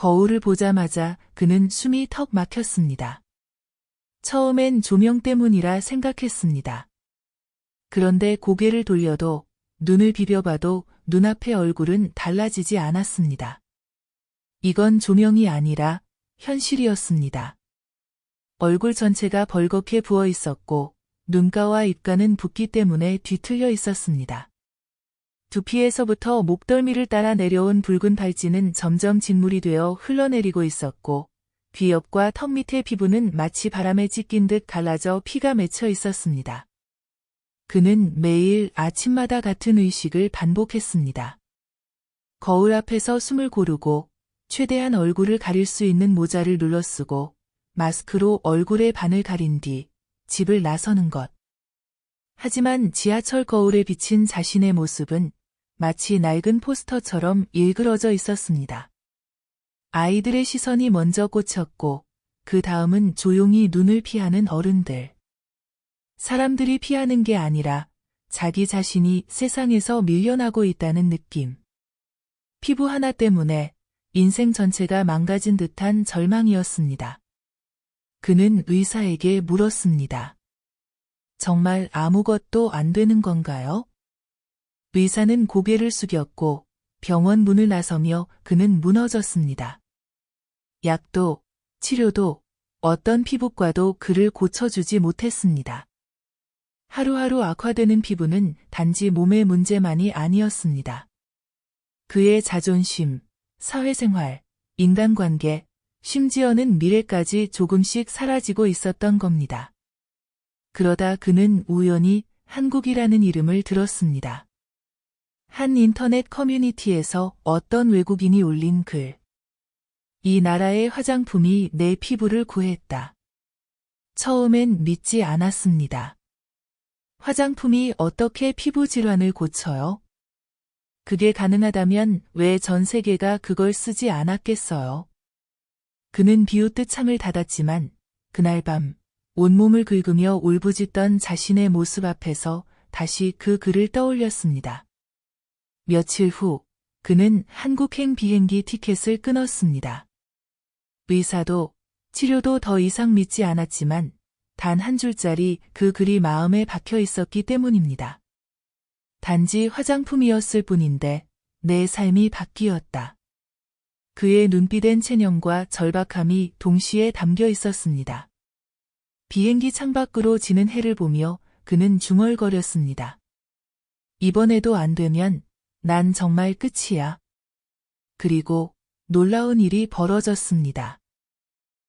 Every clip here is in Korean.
거울을 보자마자 그는 숨이 턱 막혔습니다. 처음엔 조명 때문이라 생각했습니다. 그런데 고개를 돌려도 눈을 비벼봐도 눈앞의 얼굴은 달라지지 않았습니다. 이건 조명이 아니라 현실이었습니다. 얼굴 전체가 벌겋게 부어 있었고 눈가와 입가는 붓기 때문에 뒤틀려 있었습니다. 두피에서부터 목덜미를 따라 내려온 붉은 발진은 점점 진물이 되어 흘러내리고 있었고 귀 옆과 턱 밑의 피부는 마치 바람에 찢긴 듯 갈라져 피가 맺혀 있었습니다. 그는 매일 아침마다 같은 의식을 반복했습니다. 거울 앞에서 숨을 고르고 최대한 얼굴을 가릴 수 있는 모자를 눌러쓰고 마스크로 얼굴의 반을 가린 뒤 집을 나서는 것. 하지만 지하철 거울에 비친 자신의 모습은 마치 낡은 포스터처럼 일그러져 있었습니다. 아이들의 시선이 먼저 꽂혔고 그 다음은 조용히 눈을 피하는 어른들. 사람들이 피하는 게 아니라 자기 자신이 세상에서 밀려나고 있다는 느낌. 피부 하나 때문에 인생 전체가 망가진 듯한 절망이었습니다. 그는 의사에게 물었습니다. 정말 아무것도 안 되는 건가요? 의사는 고개를 숙였고 병원 문을 나서며 그는 무너졌습니다. 약도, 치료도, 어떤 피부과도 그를 고쳐주지 못했습니다. 하루하루 악화되는 피부는 단지 몸의 문제만이 아니었습니다. 그의 자존심, 사회생활, 인간관계, 심지어는 미래까지 조금씩 사라지고 있었던 겁니다. 그러다 그는 우연히 한국이라는 이름을 들었습니다. 한 인터넷 커뮤니티에서 어떤 외국인이 올린 글. 이 나라의 화장품이 내 피부를 구했다. 처음엔 믿지 않았습니다. 화장품이 어떻게 피부 질환을 고쳐요? 그게 가능하다면 왜 전 세계가 그걸 쓰지 않았겠어요? 그는 비웃듯 창을 닫았지만 그날 밤 온몸을 긁으며 울부짖던 자신의 모습 앞에서 다시 그 글을 떠올렸습니다. 며칠 후 그는 한국행 비행기 티켓을 끊었습니다. 의사도 치료도 더 이상 믿지 않았지만 단 한 줄짜리 그 글이 마음에 박혀 있었기 때문입니다. 단지 화장품이었을 뿐인데 내 삶이 바뀌었다. 그의 눈빛엔 체념과 절박함이 동시에 담겨 있었습니다. 비행기 창밖으로 지는 해를 보며 그는 중얼거렸습니다. 이번에도 안 되면 난 정말 끝이야. 그리고 놀라운 일이 벌어졌습니다.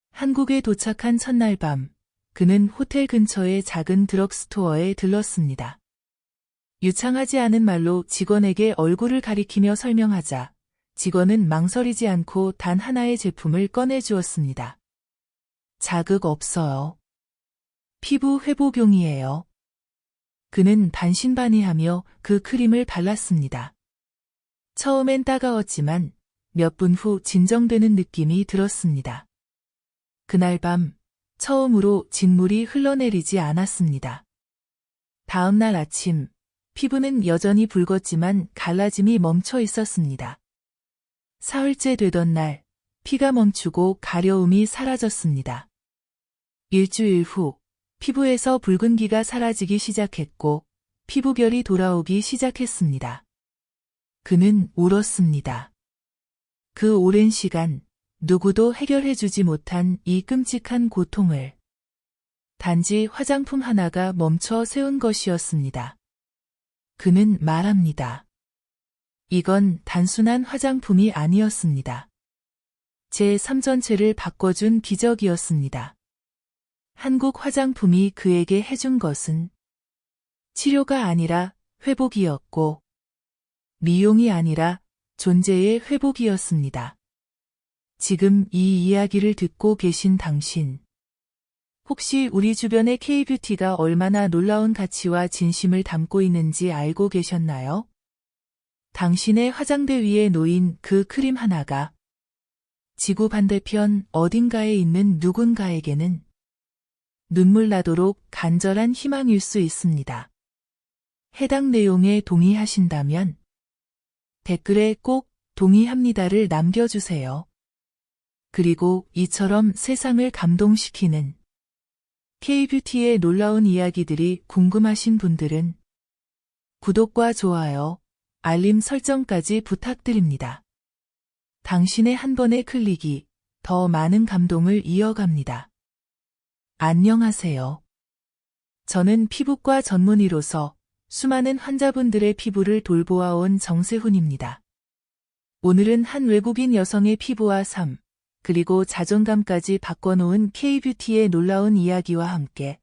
한국에 도착한 첫날 밤, 그는 호텔 근처의 작은 드럭스토어에 들렀습니다. 유창하지 않은 말로 직원에게 얼굴을 가리키며 설명하자 직원은 망설이지 않고 단 하나의 제품을 꺼내주었습니다. 자극 없어요. 피부 회복용이에요. 그는 반신반의하며 그 크림을 발랐습니다. 처음엔 따가웠지만 몇 분 후 진정되는 느낌이 들었습니다. 그날 밤 처음으로 진물이 흘러내리지 않았습니다. 다음 날 아침 피부는 여전히 붉었지만 갈라짐이 멈춰 있었습니다. 사흘째 되던 날 피가 멈추고 가려움이 사라졌습니다. 일주일 후 피부에서 붉은기가 사라지기 시작했고 피부결이 돌아오기 시작했습니다. 그는 울었습니다. 그 오랜 시간 누구도 해결해주지 못한 이 끔찍한 고통을 단지 화장품 하나가 멈춰 세운 것이었습니다. 그는 말합니다. 이건 단순한 화장품이 아니었습니다. 제 삶 전체를 바꿔준 기적이었습니다. 한국 화장품이 그에게 해준 것은 치료가 아니라 회복이었고 미용이 아니라 존재의 회복이었습니다. 지금 이 이야기를 듣고 계신 당신, 혹시 우리 주변의 K-뷰티가 얼마나 놀라운 가치와 진심을 담고 있는지 알고 계셨나요? 당신의 화장대 위에 놓인 그 크림 하나가 지구 반대편 어딘가에 있는 누군가에게는 눈물 나도록 간절한 희망일 수 있습니다. 해당 내용에 동의하신다면 댓글에 꼭 동의합니다를 남겨주세요. 그리고 이처럼 세상을 감동시키는 K-뷰티의 놀라운 이야기들이 궁금하신 분들은 구독과 좋아요, 알림 설정까지 부탁드립니다. 당신의 한 번의 클릭이 더 많은 감동을 이어갑니다. 안녕하세요. 저는 피부과 전문의로서 수많은 환자분들의 피부를 돌보아온 정세훈입니다. 오늘은 한 외국인 여성의 피부와 삶, 그리고 자존감까지 바꿔놓은 K-뷰티의 놀라운 이야기와 함께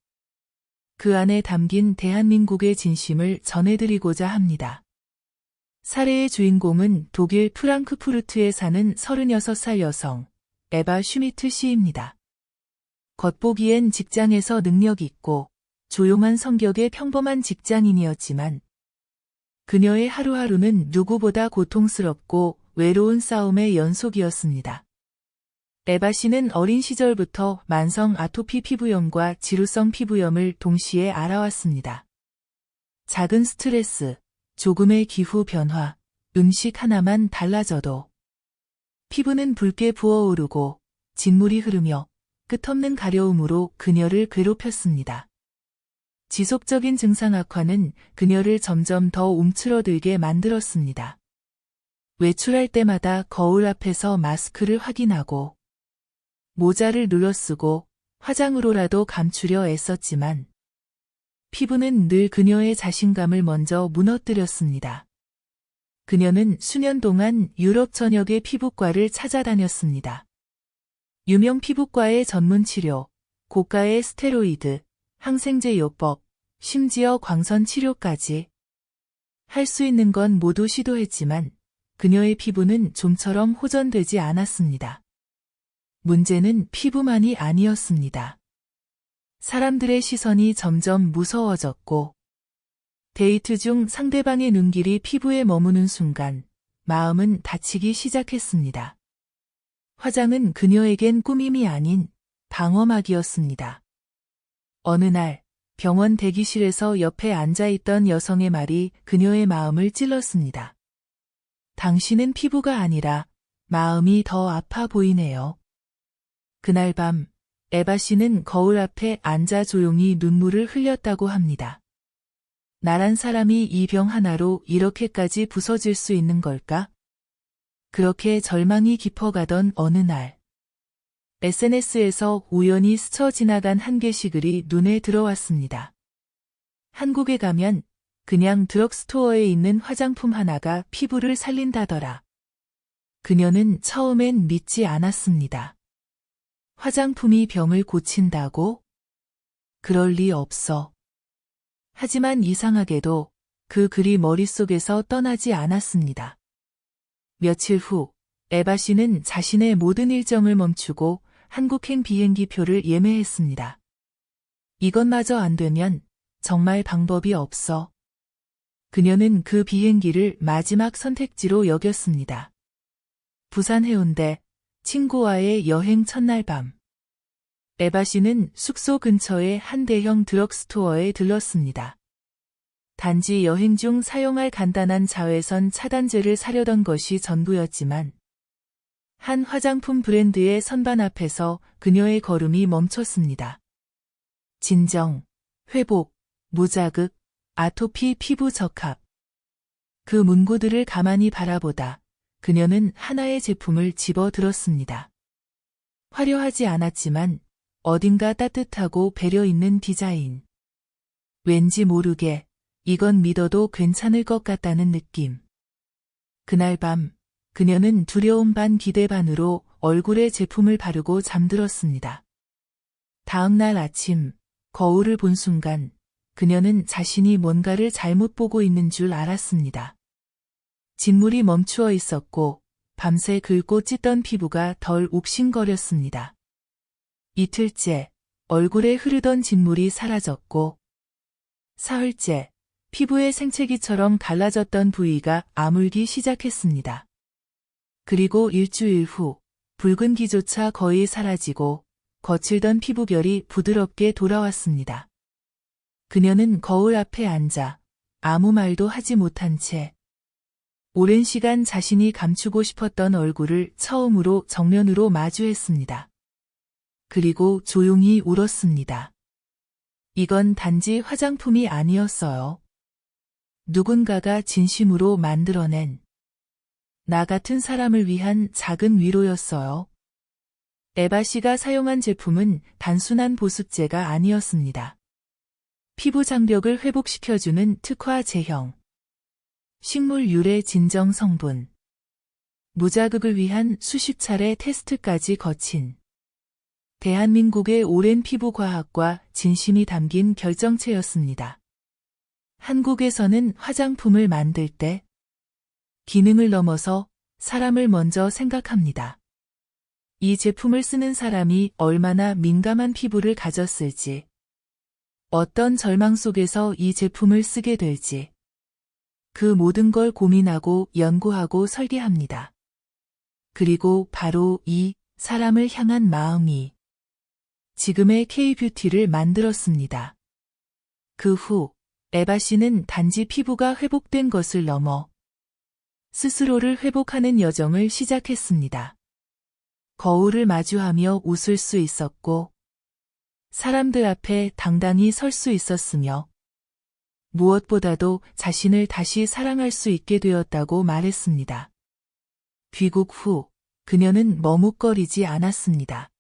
그 안에 담긴 대한민국의 진심을 전해드리고자 합니다. 사례의 주인공은 독일 프랑크푸르트에 사는 36살 여성, 에바 슈미트 씨입니다. 겉보기엔 직장에서 능력 있고 조용한 성격의 평범한 직장인이었지만 그녀의 하루하루는 누구보다 고통스럽고 외로운 싸움의 연속이었습니다. 에바 씨는 어린 시절부터 만성 아토피 피부염과 지루성 피부염을 동시에 앓아왔습니다. 작은 스트레스, 조금의 기후 변화, 음식 하나만 달라져도 피부는 붉게 부어오르고 진물이 흐르며 끝없는 가려움으로 그녀를 괴롭혔습니다. 지속적인 증상 악화는 그녀를 점점 더 움츠러들게 만들었습니다. 외출할 때마다 거울 앞에서 마스크를 확인하고 모자를 눌러쓰고 화장으로라도 감추려 애썼지만 피부는 늘 그녀의 자신감을 먼저 무너뜨렸습니다. 그녀는 수년 동안 유럽 전역의 피부과를 찾아다녔습니다. 유명 피부과의 전문 치료, 고가의 스테로이드, 항생제 요법, 심지어 광선 치료까지 할 수 있는 건 모두 시도했지만 그녀의 피부는 좀처럼 호전되지 않았습니다. 문제는 피부만이 아니었습니다. 사람들의 시선이 점점 무서워졌고 데이트 중 상대방의 눈길이 피부에 머무는 순간 마음은 다치기 시작했습니다. 화장은 그녀에겐 꾸밈이 아닌 방어막이었습니다. 어느 날 병원 대기실에서 옆에 앉아있던 여성의 말이 그녀의 마음을 찔렀습니다. 당신은 피부가 아니라 마음이 더 아파 보이네요. 그날 밤 에바 씨는 거울 앞에 앉아 조용히 눈물을 흘렸다고 합니다. 나란 사람이 이 병 하나로 이렇게까지 부서질 수 있는 걸까? 그렇게 절망이 깊어가던 어느 날 SNS에서 우연히 스쳐 지나간 한 게시글이 눈에 들어왔습니다. 한국에 가면 그냥 드럭스토어에 있는 화장품 하나가 피부를 살린다더라. 그녀는 처음엔 믿지 않았습니다. 화장품이 병을 고친다고? 그럴 리 없어. 하지만 이상하게도 그 글이 머릿속에서 떠나지 않았습니다. 며칠 후 에바 씨는 자신의 모든 일정을 멈추고 한국행 비행기표를 예매했습니다. 이것마저 안 되면 정말 방법이 없어. 그녀는 그 비행기를 마지막 선택지로 여겼습니다. 부산 해운대, 친구와의 여행 첫날 밤. 에바 씨는 숙소 근처의 한 대형 드럭스토어에 들렀습니다. 단지 여행 중 사용할 간단한 자외선 차단제를 사려던 것이 전부였지만 한 화장품 브랜드의 선반 앞에서 그녀의 걸음이 멈췄습니다. 진정, 회복, 무자극, 아토피 피부 적합. 그 문구들을 가만히 바라보다 그녀는 하나의 제품을 집어들었습니다. 화려하지 않았지만 어딘가 따뜻하고 배려 있는 디자인. 왠지 모르게 이건 믿어도 괜찮을 것 같다는 느낌. 그날 밤 그녀는 두려움 반 기대 반으로 얼굴에 제품을 바르고 잠들었습니다. 다음 날 아침 거울을 본 순간 그녀는 자신이 뭔가를 잘못 보고 있는 줄 알았습니다. 진물이 멈추어 있었고 밤새 긁고 찢던 피부가 덜 욱신거렸습니다. 이틀째 얼굴에 흐르던 진물이 사라졌고 사흘째 피부의 생채기처럼 갈라졌던 부위가 아물기 시작했습니다. 그리고 일주일 후 붉은기조차 거의 사라지고 거칠던 피부결이 부드럽게 돌아왔습니다. 그녀는 거울 앞에 앉아 아무 말도 하지 못한 채 오랜 시간 자신이 감추고 싶었던 얼굴을 처음으로 정면으로 마주했습니다. 그리고 조용히 울었습니다. 이건 단지 화장품이 아니었어요. 누군가가 진심으로 만들어낸 나 같은 사람을 위한 작은 위로였어요. 에바 씨가 사용한 제품은 단순한 보습제가 아니었습니다. 피부 장벽을 회복시켜주는 특화 제형, 식물 유래 진정 성분, 무자극을 위한 수십 차례 테스트까지 거친 대한민국의 오랜 피부 과학과 진심이 담긴 결정체였습니다. 한국에서는 화장품을 만들 때 기능을 넘어서 사람을 먼저 생각합니다. 이 제품을 쓰는 사람이 얼마나 민감한 피부를 가졌을지, 어떤 절망 속에서 이 제품을 쓰게 될지, 그 모든 걸 고민하고 연구하고 설계합니다. 그리고 바로 이 사람을 향한 마음이 지금의 K-뷰티를 만들었습니다. 그 후 에바 씨는 단지 피부가 회복된 것을 넘어 스스로를 회복하는 여정을 시작했습니다. 거울을 마주하며 웃을 수 있었고, 사람들 앞에 당당히 설 수 있었으며, 무엇보다도 자신을 다시 사랑할 수 있게 되었다고 말했습니다. 귀국 후 그녀는 머뭇거리지 않았습니다.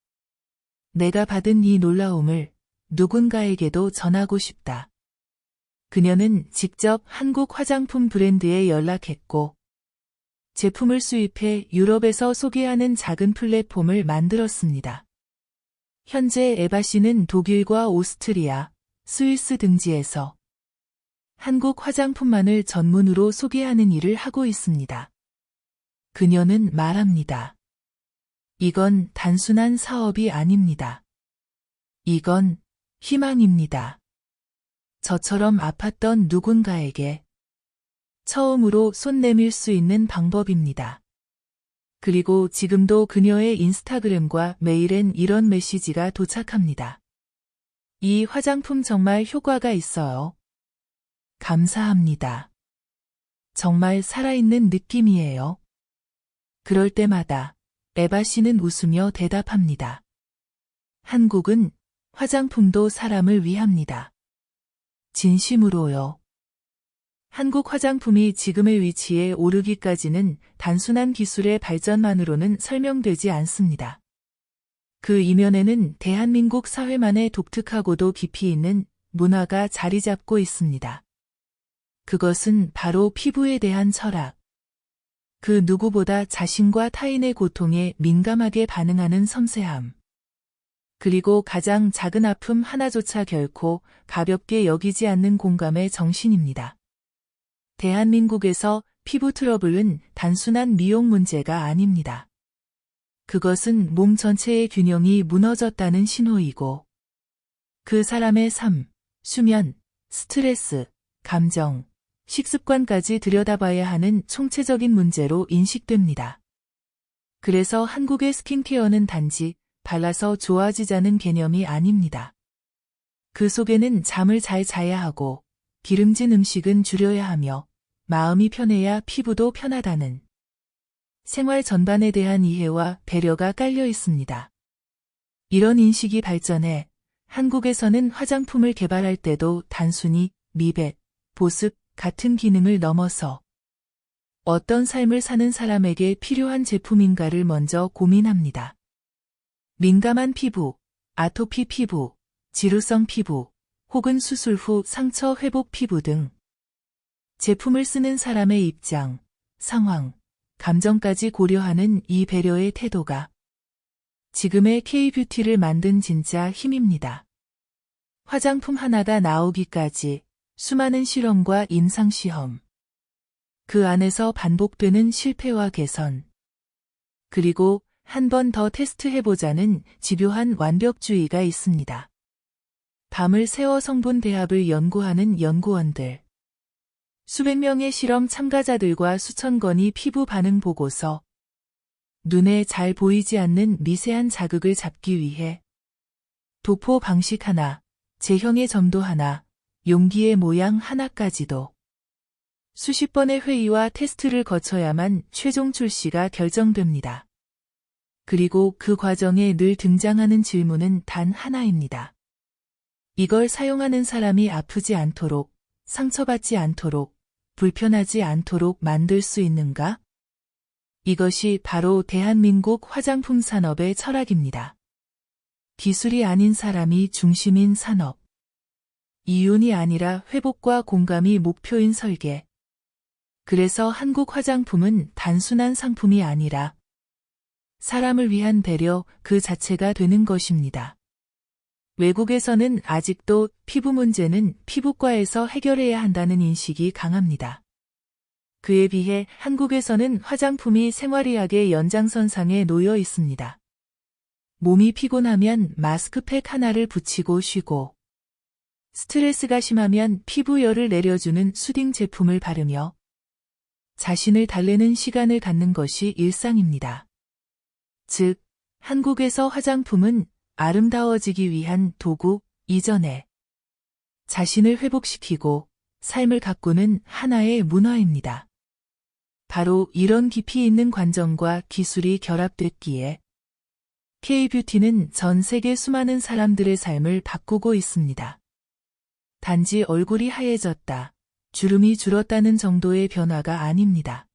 내가 받은 이 놀라움을 누군가에게도 전하고 싶다. 그녀는 직접 한국 화장품 브랜드에 연락했고, 제품을 수입해 유럽에서 소개하는 작은 플랫폼을 만들었습니다. 현재 에바 씨는 독일과 오스트리아, 스위스 등지에서 한국 화장품만을 전문으로 소개하는 일을 하고 있습니다. 그녀는 말합니다. 이건 단순한 사업이 아닙니다. 이건 희망입니다. 저처럼 아팠던 누군가에게 처음으로 손 내밀 수 있는 방법입니다. 그리고 지금도 그녀의 인스타그램과 메일엔 이런 메시지가 도착합니다. 이 화장품 정말 효과가 있어요. 감사합니다. 정말 살아있는 느낌이에요. 그럴 때마다 에바 씨는 웃으며 대답합니다. 한국은 화장품도 사람을 위합니다. 진심으로요. 한국 화장품이 지금의 위치에 오르기까지는 단순한 기술의 발전만으로는 설명되지 않습니다. 그 이면에는 대한민국 사회만의 독특하고도 깊이 있는 문화가 자리 잡고 있습니다. 그것은 바로 피부에 대한 철학. 그 누구보다 자신과 타인의 고통에 민감하게 반응하는 섬세함. 그리고 가장 작은 아픔 하나조차 결코 가볍게 여기지 않는 공감의 정신입니다. 대한민국에서 피부 트러블은 단순한 미용 문제가 아닙니다. 그것은 몸 전체의 균형이 무너졌다는 신호이고, 그 사람의 삶, 수면, 스트레스, 감정, 식습관까지 들여다봐야 하는 총체적인 문제로 인식됩니다. 그래서 한국의 스킨케어는 단지 발라서 좋아지자는 개념이 아닙니다. 그 속에는 잠을 잘 자야 하고, 기름진 음식은 줄여야 하며, 마음이 편해야 피부도 편하다는 생활 전반에 대한 이해와 배려가 깔려 있습니다. 이런 인식이 발전해 한국에서는 화장품을 개발할 때도 단순히 미백, 보습 같은 기능을 넘어서 어떤 삶을 사는 사람에게 필요한 제품인가를 먼저 고민합니다. 민감한 피부, 아토피 피부, 지루성 피부, 혹은 수술 후 상처 회복 피부 등 제품을 쓰는 사람의 입장, 상황, 감정까지 고려하는 이 배려의 태도가 지금의 K-뷰티를 만든 진짜 힘입니다. 화장품 하나가 나오기까지 수많은 실험과 임상시험, 그 안에서 반복되는 실패와 개선, 그리고 한 번 더 테스트해보자는 집요한 완벽주의가 있습니다. 밤을 새워 성분 배합을 연구하는 연구원들, 수백 명의 실험 참가자들과 수천 건의 피부 반응 보고서, 눈에 잘 보이지 않는 미세한 자극을 잡기 위해 도포 방식 하나, 제형의 점도 하나, 용기의 모양 하나까지도 수십 번의 회의와 테스트를 거쳐야만 최종 출시가 결정됩니다. 그리고 그 과정에 늘 등장하는 질문은 단 하나입니다. 이걸 사용하는 사람이 아프지 않도록, 상처받지 않도록, 불편하지 않도록 만들 수 있는가? 이것이 바로 대한민국 화장품 산업의 철학입니다. 기술이 아닌 사람이 중심인 산업. 이윤이 아니라 회복과 공감이 목표인 설계. 그래서 한국 화장품은 단순한 상품이 아니라 사람을 위한 배려 그 자체가 되는 것입니다. 외국에서는 아직도 피부 문제는 피부과에서 해결해야 한다는 인식이 강합니다. 그에 비해 한국에서는 화장품이 생활의학의 연장선상에 놓여 있습니다. 몸이 피곤하면 마스크팩 하나를 붙이고 쉬고, 스트레스가 심하면 피부열을 내려주는 수딩 제품을 바르며 자신을 달래는 시간을 갖는 것이 일상입니다. 즉, 한국에서 화장품은 아름다워지기 위한 도구 이전에 자신을 회복시키고 삶을 가꾸는 하나의 문화입니다. 바로 이런 깊이 있는 관점과 기술이 결합됐기에 K-뷰티는 전 세계 수많은 사람들의 삶을 바꾸고 있습니다. 단지 얼굴이 하얘졌다, 주름이 줄었다는 정도의 변화가 아닙니다.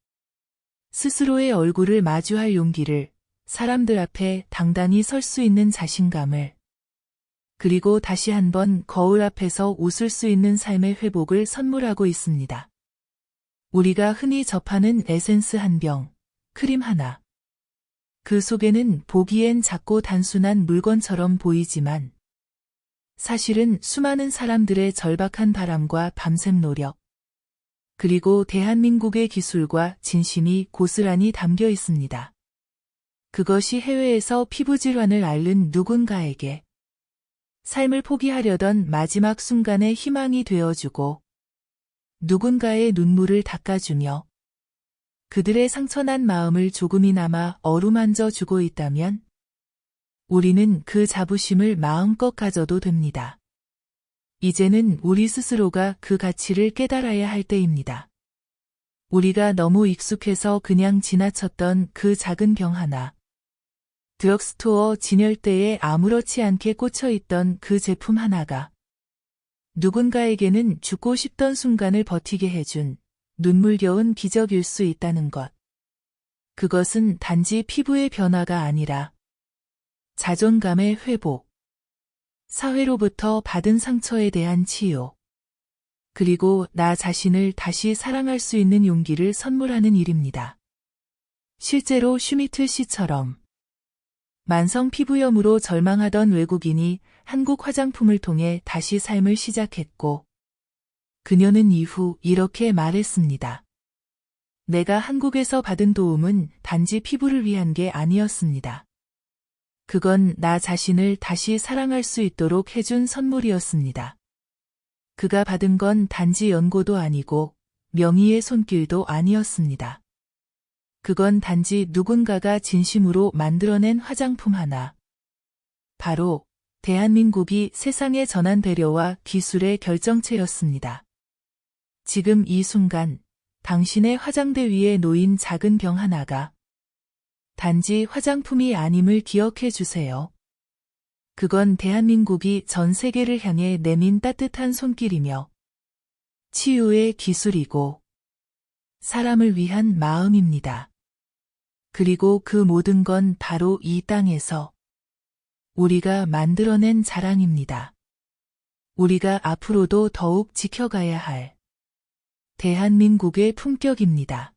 스스로의 얼굴을 마주할 용기를, 사람들 앞에 당당히 설 수 있는 자신감을, 그리고 다시 한번 거울 앞에서 웃을 수 있는 삶의 회복을 선물하고 있습니다. 우리가 흔히 접하는 에센스 한 병, 크림 하나. 그 속에는 보기엔 작고 단순한 물건처럼 보이지만 사실은 수많은 사람들의 절박한 바람과 밤샘 노력, 그리고 대한민국의 기술과 진심이 고스란히 담겨 있습니다. 그것이 해외에서 피부질환을 앓는 누군가에게 삶을 포기하려던 마지막 순간의 희망이 되어주고 누군가의 눈물을 닦아주며 그들의 상처난 마음을 조금이나마 어루만져 주고 있다면 우리는 그 자부심을 마음껏 가져도 됩니다. 이제는 우리 스스로가 그 가치를 깨달아야 할 때입니다. 우리가 너무 익숙해서 그냥 지나쳤던 그 작은 병 하나, 드럭스토어 진열대에 아무렇지 않게 꽂혀있던 그 제품 하나가 누군가에게는 죽고 싶던 순간을 버티게 해준 눈물겨운 기적일 수 있다는 것. 그것은 단지 피부의 변화가 아니라 자존감의 회복, 사회로부터 받은 상처에 대한 치유, 그리고 나 자신을 다시 사랑할 수 있는 용기를 선물하는 일입니다. 실제로 슈미트 씨처럼 만성 피부염으로 절망하던 외국인이 한국 화장품을 통해 다시 삶을 시작했고, 그녀는 이후 이렇게 말했습니다. 내가 한국에서 받은 도움은 단지 피부를 위한 게 아니었습니다. 그건 나 자신을 다시 사랑할 수 있도록 해준 선물이었습니다. 그가 받은 건 단지 연고도 아니고 명의의 손길도 아니었습니다. 그건 단지 누군가가 진심으로 만들어낸 화장품 하나. 바로 대한민국이 세상에 전한 배려와 기술의 결정체였습니다. 지금 이 순간 당신의 화장대 위에 놓인 작은 병 하나가 단지 화장품이 아님을 기억해 주세요. 그건 대한민국이 전 세계를 향해 내민 따뜻한 손길이며 치유의 기술이고 사람을 위한 마음입니다. 그리고 그 모든 건 바로 이 땅에서 우리가 만들어낸 자랑입니다. 우리가 앞으로도 더욱 지켜가야 할 대한민국의 품격입니다.